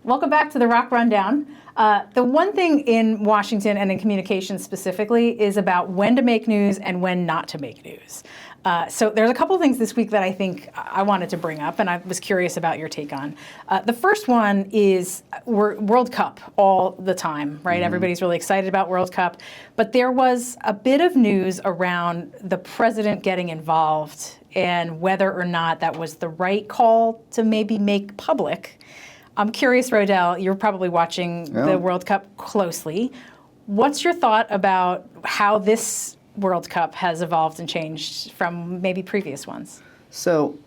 Welcome back to the ROKK Rundown. The one thing in Washington and in communications specifically is about when to make news and when not to make news. So there's a couple of things this week that I think I wanted to bring up, and I was curious about your take on. The first one is World Cup all the time, right? Mm-hmm. Everybody's really excited about World Cup, but there was a bit of news around the president getting involved and whether or not that was the right call to maybe make public. I'm curious, Rodell, you're probably watching the World Cup closely. What's your thought about how this World Cup has evolved and changed from maybe previous ones? So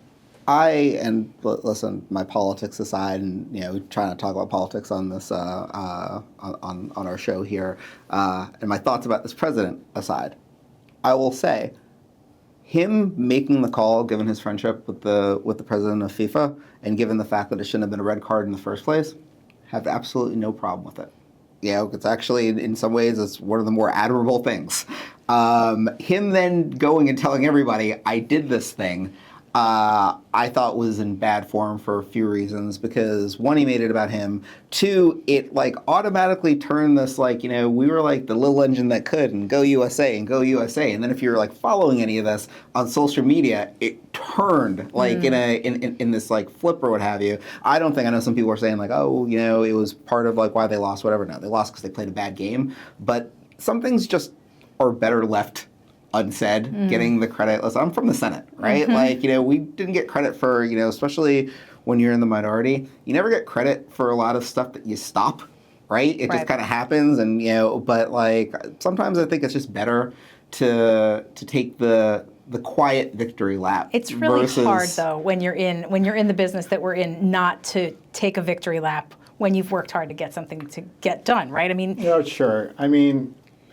listen, my politics aside, and we try not to talk about politics on this on our show here, and my thoughts about this president aside, I will say, him making the call, given his friendship with the president of FIFA, and given the fact that it shouldn't have been a red card in the first place, have absolutely no problem with it. It's actually, in some ways, it's one of the more admirable things. Him then going and telling everybody, I did this thing, I thought was in bad form for a few reasons, because one, he made it about him. Two, it automatically turned this we were like the little engine that could, and go USA and go USA. And then if you're following any of this on social media, it turned in this flip or what have you. I know some people are saying it was part of why they lost, whatever. No, they lost because they played a bad game. But some things just are better left unsaid, getting the credit. Listen, I'm from the Senate, right? Mm-hmm. We didn't get credit for, especially when you're in the minority, you never get credit for a lot of stuff that you stop, right? It just kind of happens, and but sometimes I think it's just better to take the quiet victory lap. It's really hard though when you're in the business that we're in, not to take a victory lap when you've worked hard to get something to get done, right? I mean, sure.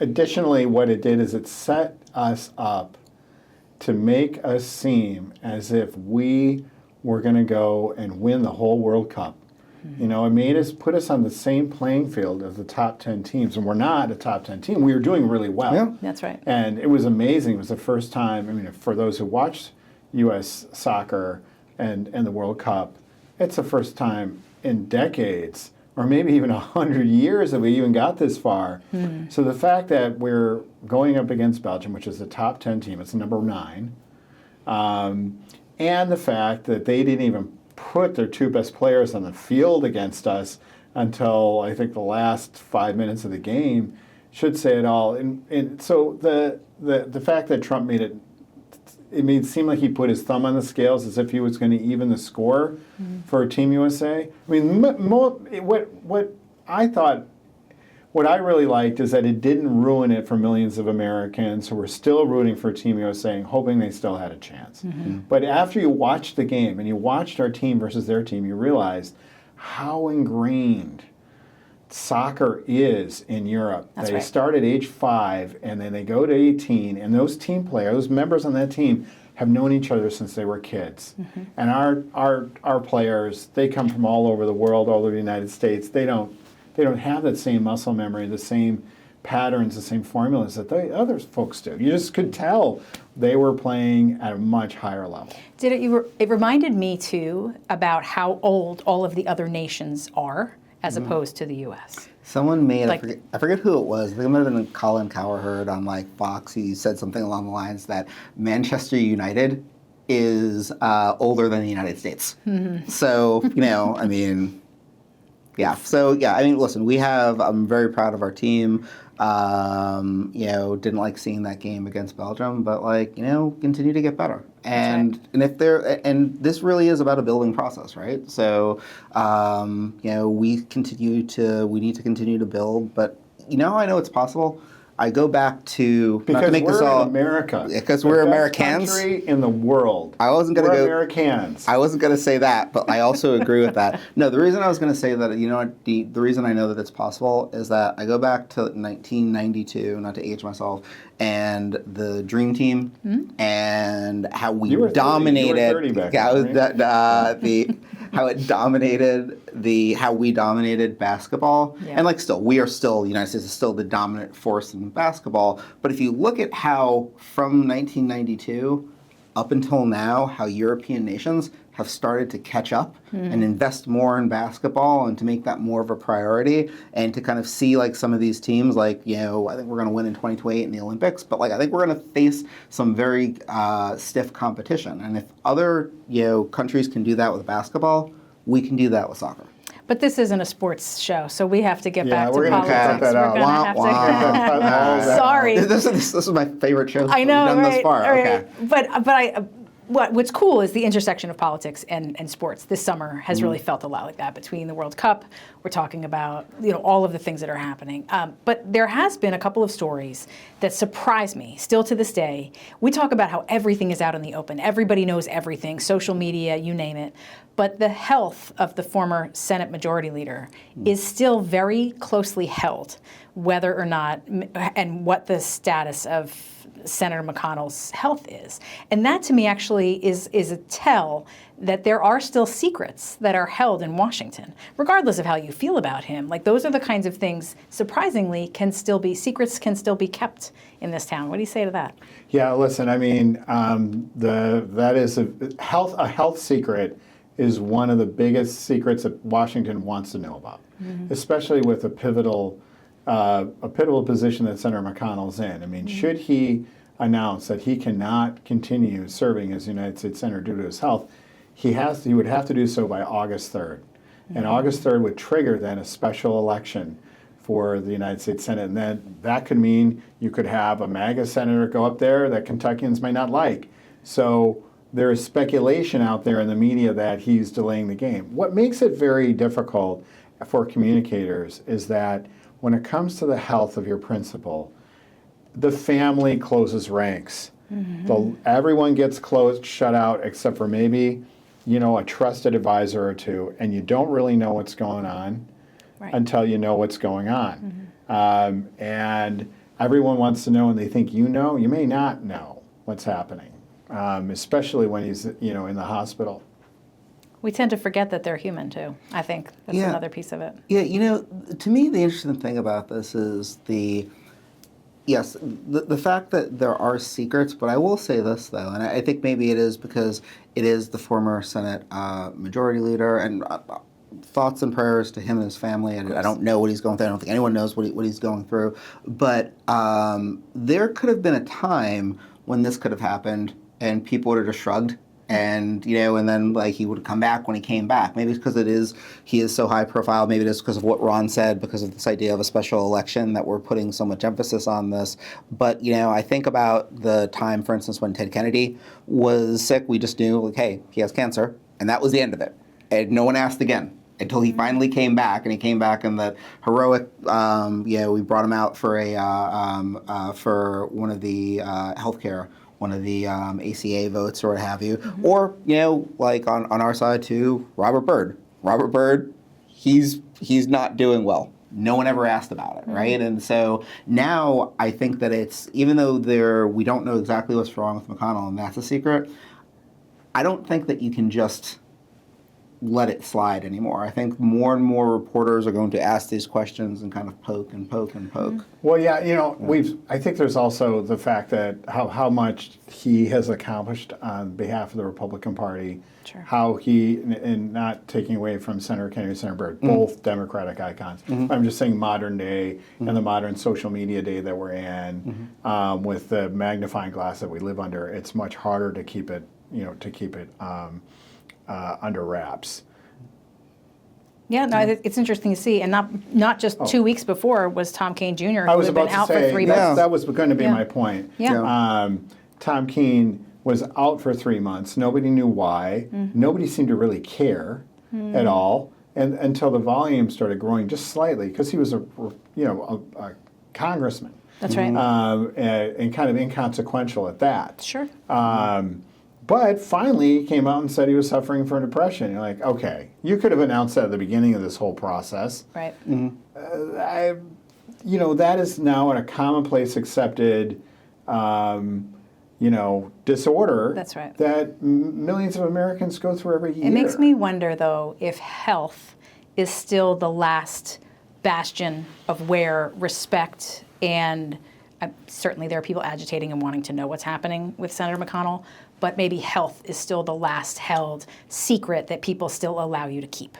Additionally, what it did is it set us up to make us seem as if we were going to go and win the whole World Cup. Mm-hmm. It made put us on the same playing field as the top 10 teams, and we're not a top 10 team. We were doing really well. Yeah, that's right. And it was amazing. It was the first time, for those who watched U.S. soccer and the World Cup, it's the first time in decades, or maybe even 100 years, that we even got this far. Mm-hmm. So the fact that we're going up against Belgium, which is the top 10 team, it's number 9, and the fact that they didn't even put their 2 best players on the field against us until, I think, the last 5 minutes of the game should say it all. And so the fact that Trump made it seem like he put his thumb on the scales as if he was going to even the score for Team USA. What I really liked is that it didn't ruin it for millions of Americans who were still rooting for Team USA and hoping they still had a chance. Mm-hmm. But after you watched the game and you watched our team versus their team, you realized how ingrained soccer is in Europe. They start at age 5 and then they go to 18, and those team players, those members on that team, have known each other since they were kids. Mm-hmm. And our players, they come from all over the world, all over the United States. They don't have that same muscle memory, the same patterns, the same formulas that the other folks do. You just could tell they were playing at a much higher level. It reminded me too about how old all of the other nations are, as opposed to the U.S. Someone made, I forget who it was, I think it might have been Colin Cowherd on Fox. He said something along the lines that Manchester United is older than the United States. Mm-hmm. So, yeah. So, listen, I'm very proud of our team. Didn't like seeing that game against Belgium, but continue to get better. And this really is about a building process, right? So, we need to continue to build, but I know it's possible. I go back to because not to make we're this all in America. Because we're Americans. Country in the world. We're Americans. I wasn't going to say that, but I also agree with that. No, the reason I was going to say that, the reason I know that it's possible is that I go back to 1992, not to age myself, and the Dream Team, and how we dominated. You were 30 back then, how we dominated basketball. Yeah. And the United States is still the dominant force in basketball. But if you look at how from 1992 up until now how European nations have started to catch up and invest more in basketball and to make that more of a priority and to kind of see like some of these teams like, I think we're going to win in 2028 in the Olympics, but like I think we're going to face some very stiff competition. And if other, countries can do that with basketball, we can do that with soccer. But this isn't a sports show, so we have to get back to we're gonna politics. cut that out. We're going to have to. Sorry. This is my favorite show I know, we've done right? thus far. Right. Okay. What's cool is the intersection of politics and sports. This summer has really felt a lot like that between the World Cup. We're talking about all of the things that are happening. But there has been a couple of stories that surprise me still to this day. We talk about how everything is out in the open. Everybody knows everything, social media, you name it. But the health of the former Senate Majority Leader is still very closely held, whether or not, and what the status of Senator McConnell's health is. And that to me actually is a tell that there are still secrets that are held in Washington, regardless of how you feel about him. Like those are the kinds of things, surprisingly, secrets can still be kept in this town. What do you say to that? Yeah, listen, I mean, that is a health secret is one of the biggest secrets that Washington wants to know about, especially with a pivotal position that Senator McConnell's in. I mean, should he announce that he cannot continue serving as United States Senator due to his health, he would have to do so by August 3rd. And August 3rd would trigger then a special election for the United States Senate. And then that could mean you could have a MAGA senator go up there that Kentuckians might not like. So there is speculation out there in the media that he's delaying the game. What makes it very difficult for communicators is that when it comes to the health of your principal, the family closes ranks. Everyone gets shut out except for maybe, a trusted advisor or two, and you don't really know what's going on until you know what's going on. And everyone wants to know, and they think you may not know what's happening, especially when he's, in the hospital. We tend to forget that they're human too. I think that's another piece of it. Yeah, to me the interesting thing about this is the fact that there are secrets, but I will say this though, and I think maybe it is because it is the former Senate Majority Leader, and thoughts and prayers to him and his family. I don't know what he's going through. I don't think anyone knows what he's going through. But there could have been a time when this could have happened and people would have just shrugged. And, and then like he would come back when he came back. Maybe it's because he is so high profile. Maybe it is because of what Ron said, because of this idea of a special election that we're putting so much emphasis on this. But, I think about the time, for instance, when Ted Kennedy was sick, we just knew, like, hey, he has cancer. And that was the end of it. And no one asked again until he finally came back. And he came back in the heroic, we brought him out for for one of the healthcare, one of the ACA votes or what have you. Or, like on our side too, Robert Byrd. Robert Byrd, he's not doing well. No one ever asked about it, right? And so now I think that it's, even though we don't know exactly what's wrong with McConnell, and that's a secret, I don't think that you can just let it slide anymore. I think more and more reporters are going to ask these questions and kind of poke and poke and poke. Well, yeah, I think there's also the fact that how much he has accomplished on behalf of the Republican Party, how he, and not taking away from Senator Kennedy and Senator Byrd, both Democratic icons. I'm just saying modern day and the modern social media day that we're in, with the magnifying glass that we live under, it's much harder to keep it, under wraps. Yeah, no, it's interesting to see, and not just 2 weeks before was Tom Kean Jr., who had been out for 3 months. That was going to be my point. Tom Kean was out for 3 months. Nobody knew why. Nobody seemed to really care at all, and until the volume started growing just slightly, because he was a congressman. That's right. And kind of inconsequential at that. Sure. But finally, he came out and said he was suffering from depression. You're like, okay, you could have announced that at the beginning of this whole process. Right. That is now a commonplace accepted, disorder. That's right. That millions of Americans go through every year. It makes me wonder, though, if health is still the last bastion of where respect and certainly there are people agitating and wanting to know what's happening with Senator McConnell, but maybe health is still the last held secret that people still allow you to keep.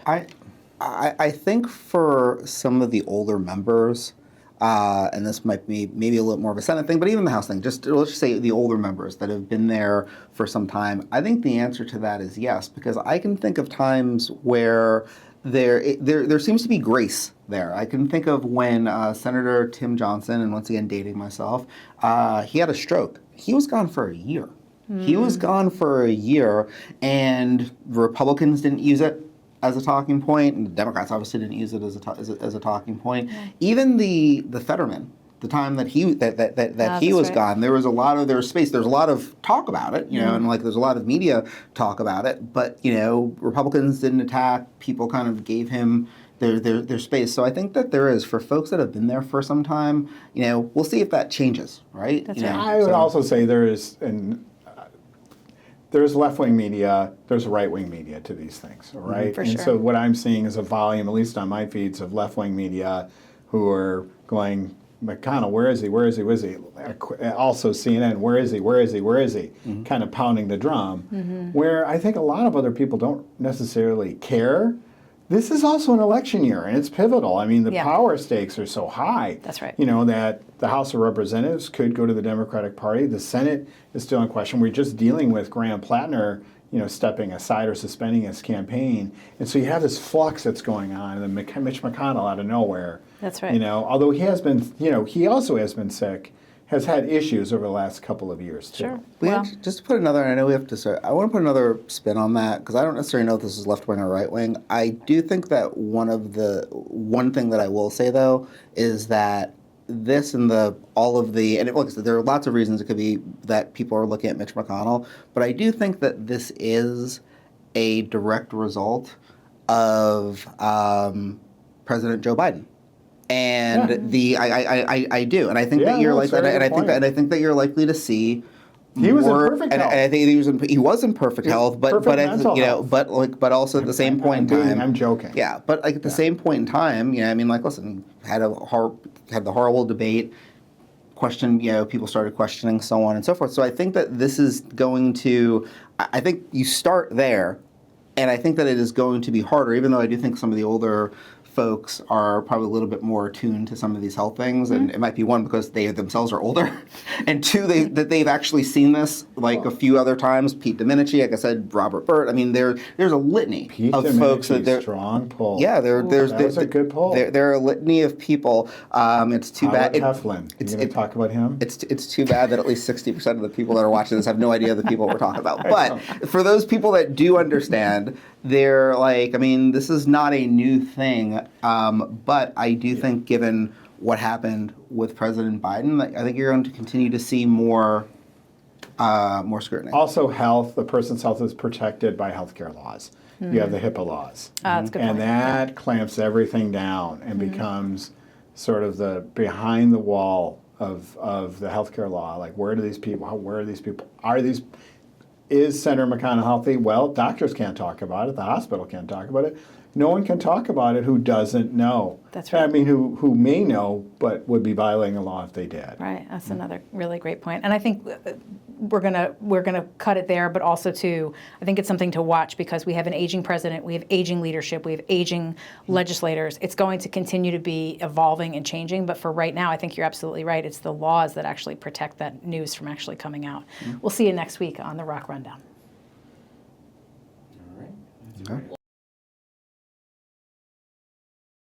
I think for some of the older members, and this might be maybe a little more of a Senate thing, but even the House thing, let's just say the older members that have been there for some time, I think the answer to that is yes, because I can think of times where there seems to be grace there. I can think of when Senator Tim Johnson, and once again dating myself, he had a stroke. He was gone for a year. He was gone for a year, and Republicans didn't use it as a talking point, and the Democrats obviously didn't use it as a talking point. Yeah. Even the Fetterman, the time that he was right. gone, there was space. There's a lot of talk about it, you know, and like there's a lot of media talk about it. But you know, Republicans didn't attack. People kind of gave him their space. So I think that there is, for folks that have been there for some time, you know, we'll see if that changes, right? That's right. I would also say there's left-wing media, there's right-wing media to these things, right? For sure. And so what I'm seeing is a volume, at least on my feeds, of left-wing media who are going, McConnell, where is he? Where is he? Where is he? Also CNN, where is he? Where is he? Where is he? Kind of pounding the drum, where I think a lot of other people don't necessarily care. This is also an election year, and it's pivotal. I mean, the power stakes are so high. That's right. You know, that the House of Representatives could go to the Democratic Party. The Senate is still in question. We're just dealing with Graham Plattner, you know, stepping aside or suspending his campaign. And so you have this flux that's going on, and then Mitch McConnell out of nowhere. That's right. You know, although he has been, you know, he also has been sick, has had issues over the last couple of years, too. Sure. Well, just to put another, I know we have to start, I want to put another spin on that, because I don't necessarily know if this is left wing or right wing. I do think that one thing that I will say, though, is that this and all of the, and like I said, there are lots of reasons it could be that people are looking at Mitch McConnell, but I do think that this is a direct result of President Joe Biden. And I do, and I think that you're like, and I think that you're likely to see. He was in perfect health. And I think he was in perfect health, but you know, but also at the same point in time, I'm joking. Yeah, but like at the same point in time, you know, I mean, like, listen, had the horrible debate, people started questioning, so on and so forth. So I think that this is going to, I think you start there, and I think that it is going to be harder, even though I do think some of the older folks are probably a little bit more attuned to some of these health things, and it might be one because they themselves are older, and two, that they've actually seen this like a few other times. Pete Domenici, like I said, Robert Burt. I mean, there's a litany of folks that they're strong pull. Yeah, there's a good pull. There are a litany of people. It's too bad. Heflin. You going to talk about him? It's too bad that at least 60% of the people that are watching this have no idea the people we're talking about. But for those people that do understand, they're like, I mean, this is not a new thing, but I do think given what happened with President Biden, I think you're going to continue to see more scrutiny. Also, the person's health is protected by healthcare laws. You have the HIPAA laws. That's a good point. And that clamps everything down and becomes sort of the behind the wall of the healthcare law. Like, where are these people? Is Senator McConnell healthy? Well, doctors can't talk about it. The hospital can't talk about it. No one can talk about it who doesn't know. That's right. I mean, who may know, but would be violating the law if they did. Right. That's another really great point. And I think we're gonna cut it there, but also too, I think it's something to watch because we have an aging president, we have aging leadership, we have aging legislators. It's going to continue to be evolving and changing. But for right now, I think you're absolutely right. It's the laws that actually protect that news from actually coming out. We'll see you next week on the ROKK Rundown. All right.